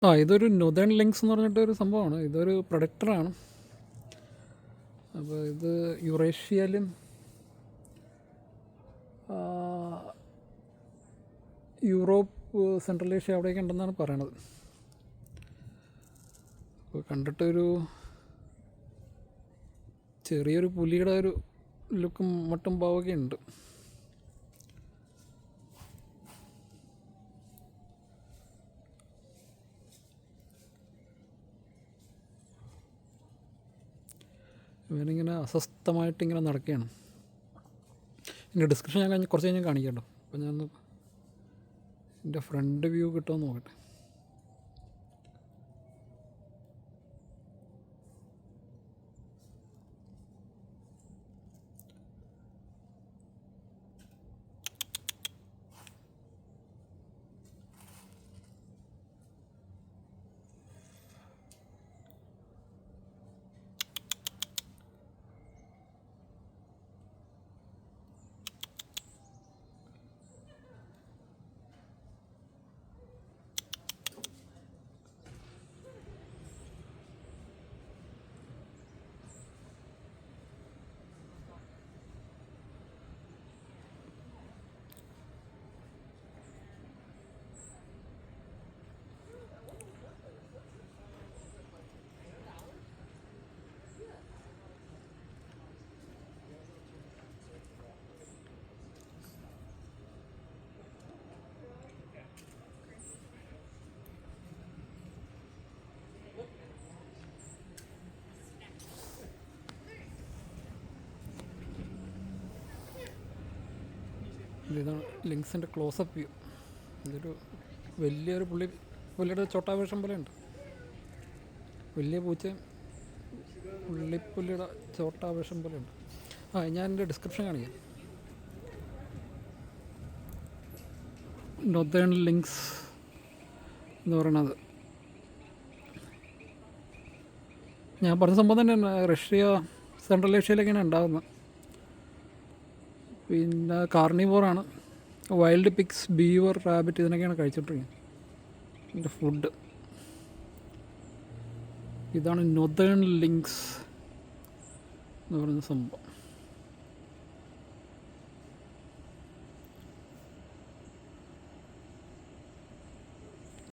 ഇതൊരു നൊതേൺ ലിങ്ക്സ് എന്ന് പറഞ്ഞിട്ടൊരു സംഭവമാണ്. ഇതൊരു പ്രൊഡക്ടറാണ്. അപ്പോൾ ഇത് യുറേഷ്യയിലും യൂറോപ്പ്, സെൻട്രൽ ഏഷ്യ അവിടെയൊക്കെ ഉണ്ടെന്നാണ് പറയണത്. അപ്പോൾ കണ്ടിട്ടൊരു ചെറിയൊരു പുലിയുടെ ഒരു ലുക്കും മട്ടും ഭാവമൊക്കെ ഉണ്ട്. ഇവനിങ്ങനെ അസ്വസ്ഥമായിട്ടിങ്ങനെ നടക്കുകയാണ്. എൻ്റെ ഡിസ്ക്രിപ്ഷൻ ഞാൻ കുറച്ച് കഴിഞ്ഞാൽ കാണിക്കാമല്ലോ. അപ്പോൾ ഞാൻ എൻ്റെ ഫ്രണ്ട് വ്യൂ കിട്ടുമെന്ന് നോക്കട്ടെ. ഇതാണ് ലിങ്ക്സിൻ്റെ ക്ലോസപ്പ് വ്യൂ. ഇതൊരു വലിയൊരു പുള്ളിയുടെ ചോട്ടാവേഷം പോലെ ഉണ്ട്. വലിയ പൂച്ച പുള്ളിയുടെ ചോട്ടാവേഷം പോലെ ഉണ്ട്. ഞാൻ എൻ്റെ ഡിസ്ക്രിപ്ഷൻ കാണിക്കാം. നൊതേൺ ലിങ്ക്സ് എന്ന് പറയണത് ഞാൻ പറഞ്ഞ സംഭവം തന്നെ. റഷ്യ, സെൻട്രൽ ഏഷ്യയിലൊക്കെയാണ് ഉണ്ടാകുന്നത്. പിന്നെ കാർണിവോറാണ്. വൈൽഡ് പിഗ്സ്, ബീവർ, റാബിറ്റ് ഇതിനൊക്കെയാണ് കഴിച്ചിട്ടിരിക്കുന്നത്. ഇതിൻ്റെ ഫുഡ് ഇതാണ് നൊതേൺ ലിങ്ക്സ് എന്ന് പറയുന്ന സംഭവം.